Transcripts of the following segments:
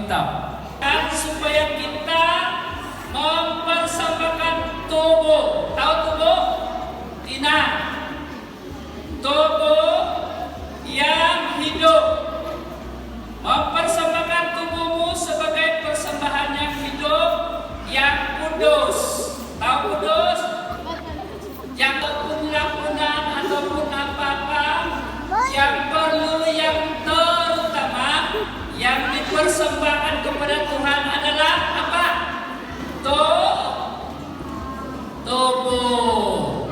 Alkitab. Dan supaya kita mempersembahkan tubuh. Tahu tubuh? Tina. Tubuh yang hidup. Mempersembahkan tubuhmu sebagai persembahan yang hidup, yang kudus. Tahu kudus? Yang pengampunan ataupun apa-apa yang perlu, yang terutama yang dipersembahkan kepada Tuhan adalah apa? Tubuh.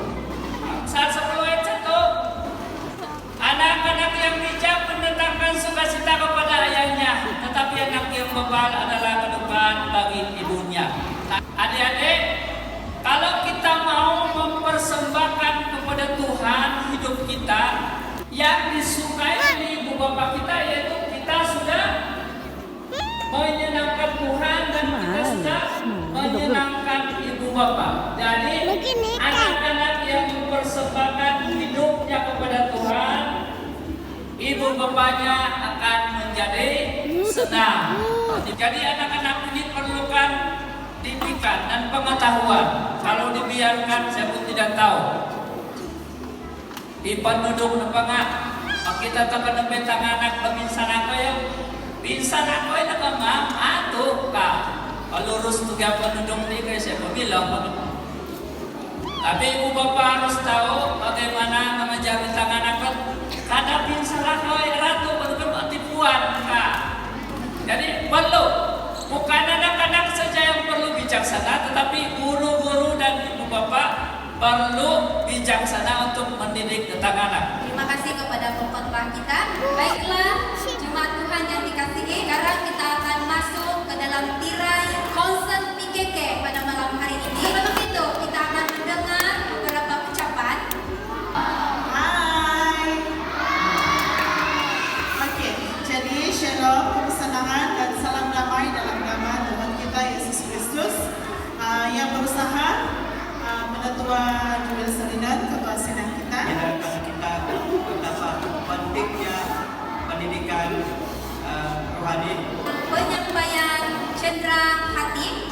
Saat 10 ayat 1, anak-anak yang bijak mendatangkan sukacita kepada ayahnya, tetapi anak yang bebal adalah kedukaan bagi ibunya. Adik-adik, kalau kita mau mempersembahkan kepada Tuhan hidup kita, yang disukai oleh ibu bapak kita yaitu kita sudah menyenangkan Tuhan dan kita sudah menyenangkan ibu bapak. Jadi anak-anak yang mempersembahkan hidupnya kepada Tuhan, ibu bapaknya akan menjadi senang. Jadi anak-anak ini perlukan didikan dan pengetahuan. Kalau dibiarkan, saya pun tidak tahu. Di penduduk nepangak, kita tekan bentang anak lebinsan ako yung pinsan ako ay nakamam ato ka. Palurus tuga penduduk ni kayo saya pemilang. Tapi ibu bapak harus tahu bagaimana mengajar bentang anak. Kada pinsan ako ay ratu penduduk tipuan ka. Jadi perlu. Bukan anak-anak saja yang perlu bijaksana, tetapi guru-guru dan ibu bapak perlu bijaksana untuk mendidik tentang anak. Terima kasih kepada pengkhotbah kita. Baiklah, jemaat Tuhan yang dikasihi, sekarang kita akan masuk ke dalam tirai konsen PKK pada malam hari ini. Sebelum itu, kita akan mendengar beberapa ucapan. Hai. Oke, jadi shalom, kesenangan dan salam damai dalam nama Tuhan kita Yesus Kristus yang berusaha Ketua Jubil Serinan, Ketua Sidang kita menyadarkan kita betapa pentingnya pendidikan rohani. Penyampaian Cendra Hati.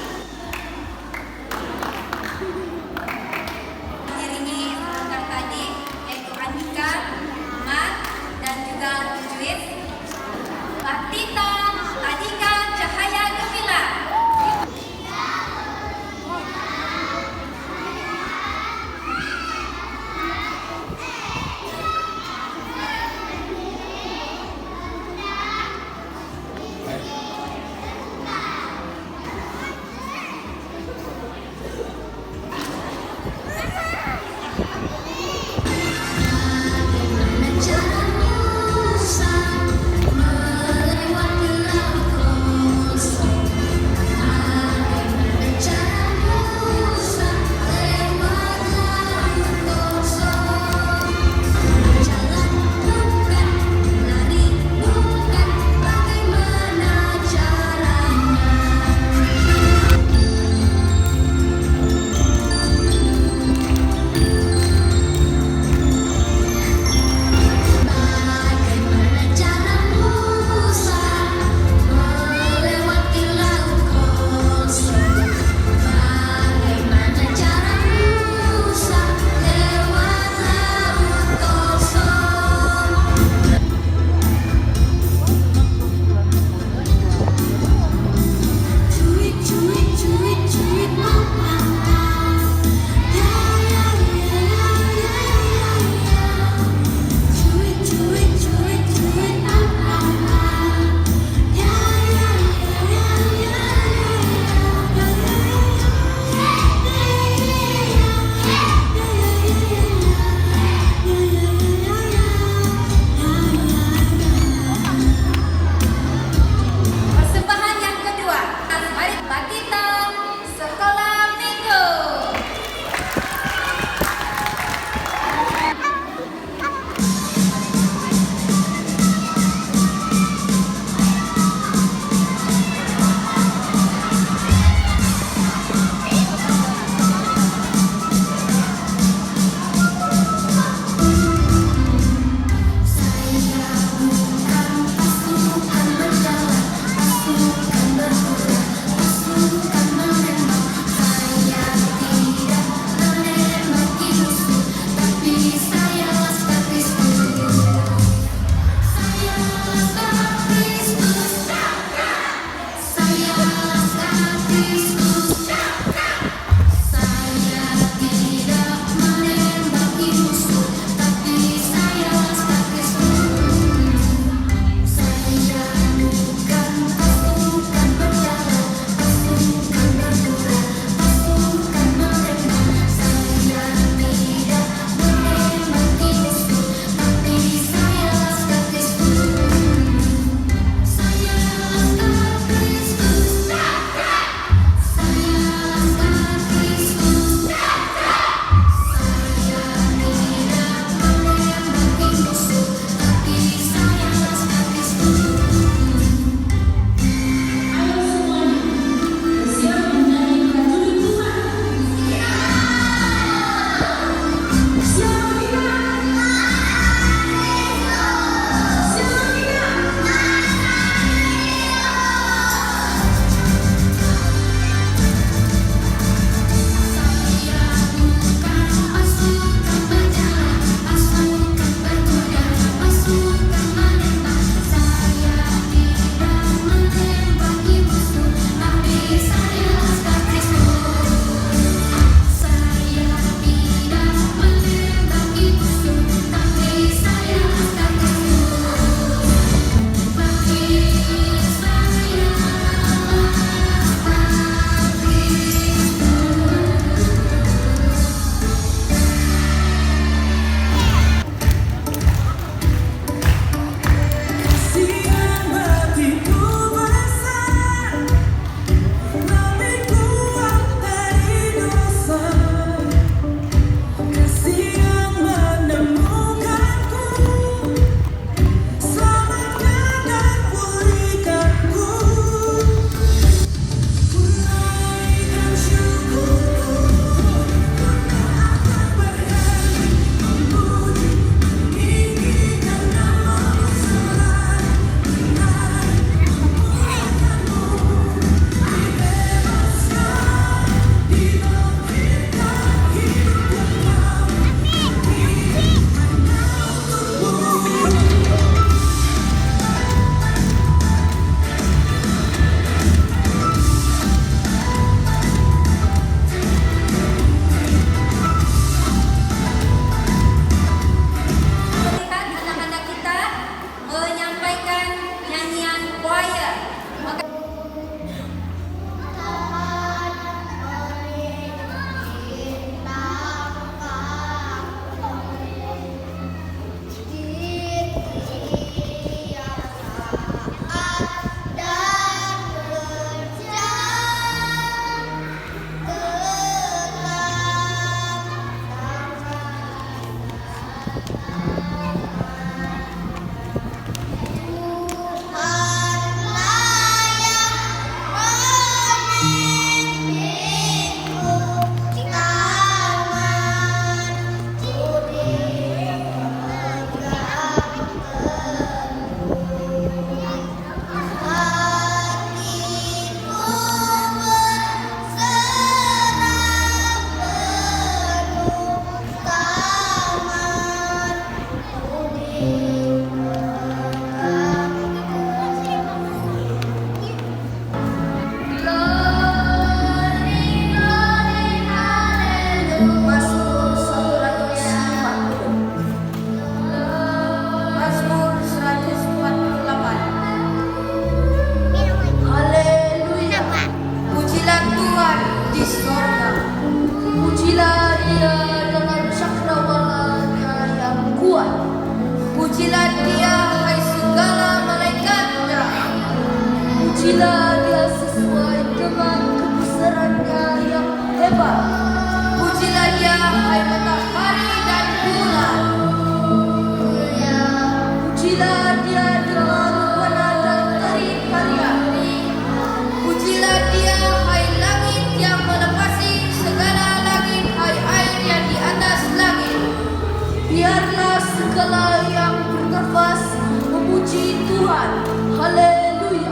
Haleluya.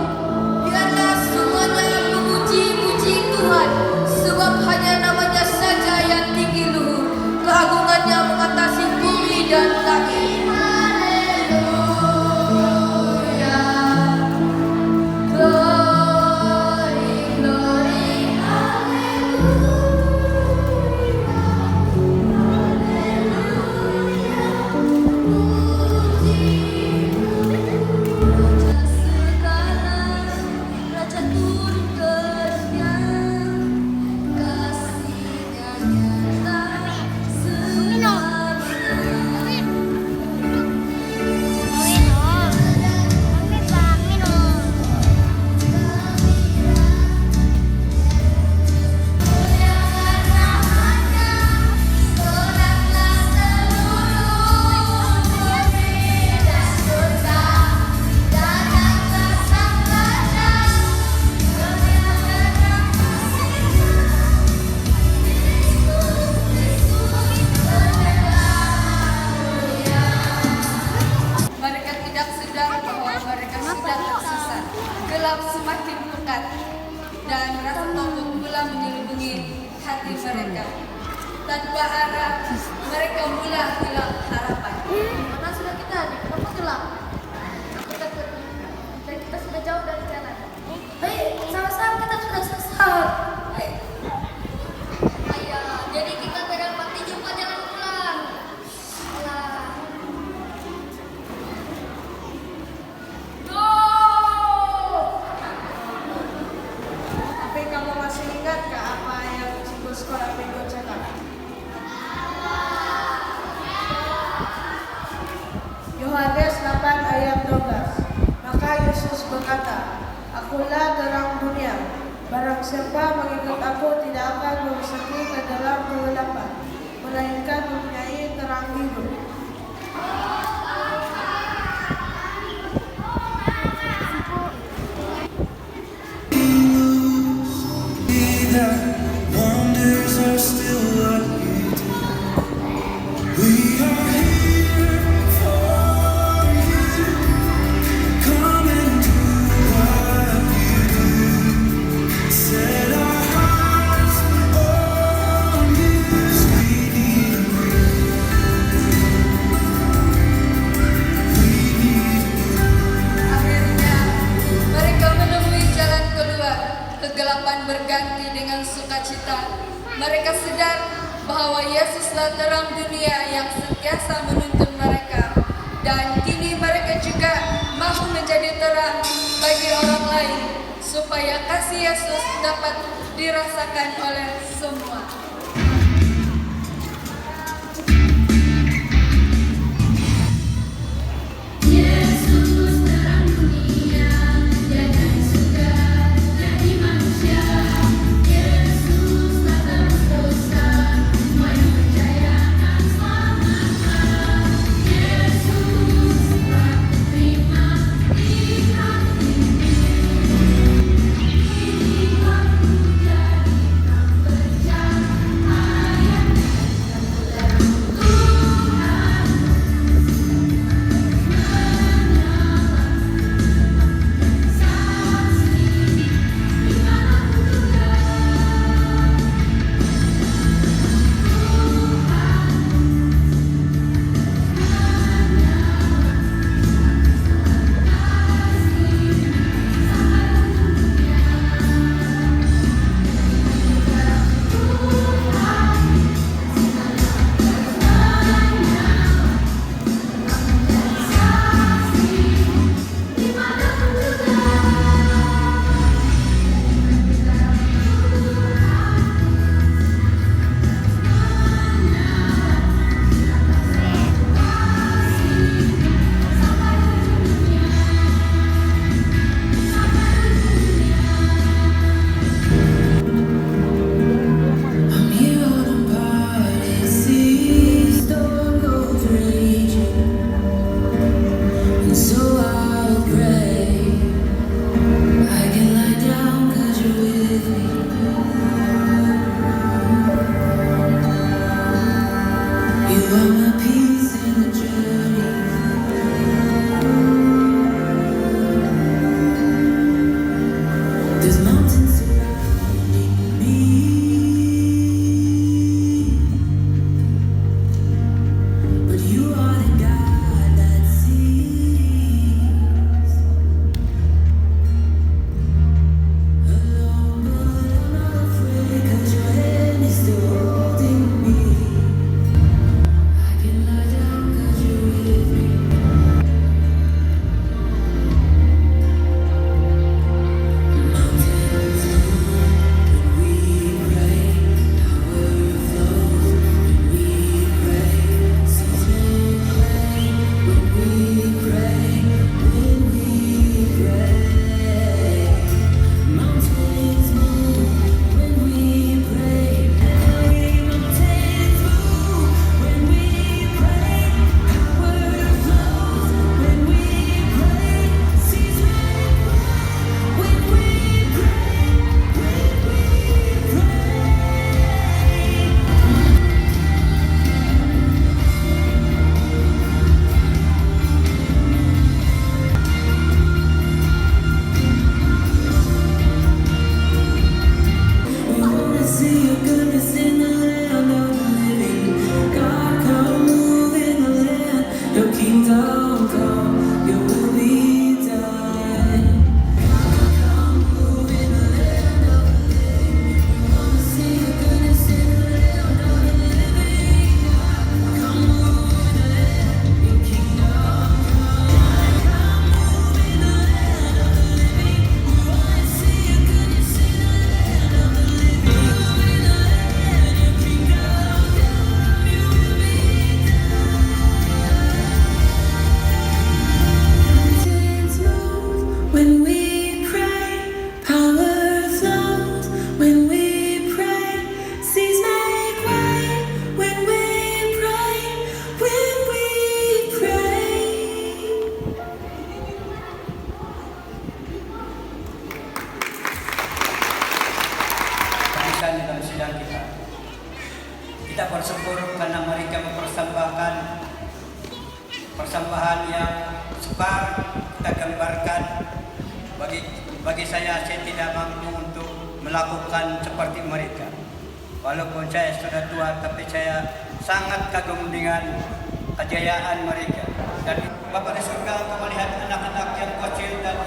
Biarlah semuanya memuji-muji Tuhan, sebab hanya namanya saja yang tinggi luhur, keagungannya mengatasi bumi dan langit. Haleluya. Glory, glory, haleluya. Raja turun ke dunia, kasih-Nya nyata selamanya. Muliakan namanya, geraklah seluruh bumi dan surga. Datanglah Sang Raja, muliakan namanya, Yesus Kristus haleluya. Mereka tidak sadar bahwa mereka sudah tersesat. Gelap semakin pekat dan rasa takut mula menyelubungi hati mereka. Tanpa arah, mereka mula hilang harapan. Mana sudah kita adik? Kenapa gelap? Aku takut dan kita sudah jauh dari jalan. Hei, sama-sama kita sudah sesat. Ayah, jadi kita tidak dapat jumpa jalan pulang. Alah. Tapi kamu masih ingat ke apa yang Cikgu Sekolah Minggu cetak? Yohanes 8 ayat 12. Maka Yesus berkata, Akulah terang dunia. Barang siapa mengikut aku tidak akan memasuki ke dalam kegelapan, melainkan mempunyai terang hidup. Wonders are still what you do. We are here for you. Come and do what you do. Set our hearts on you. We need Akhirnya mereka menemui jalan keluar. Kegelapan berganti dengan sukacita. Mereka sadar bahwa Yesuslah terang dunia yang sentiasa menuntun mereka. Dan kini mereka juga mahu menjadi terang bagi orang lain, supaya kasih Yesus dapat dirasakan oleh semua. Yesus terang dunia, Dia dari surga jadi manusia. Yesus tak tebus dosa, semua yang percaya akan selamat. Yesus telah terima di hati ini, waktu jadikan berjalan. kita bersyukur karena mereka mempersembahkan persembahan yang sukar kita gambarkan. Bagi saya tidak mampu untuk melakukan seperti mereka. Walaupun saya sudah tua, tapi saya sangat kagum dengan kejayaan mereka. Dan Bapak di surga, melihat anak-anak yang kecil dan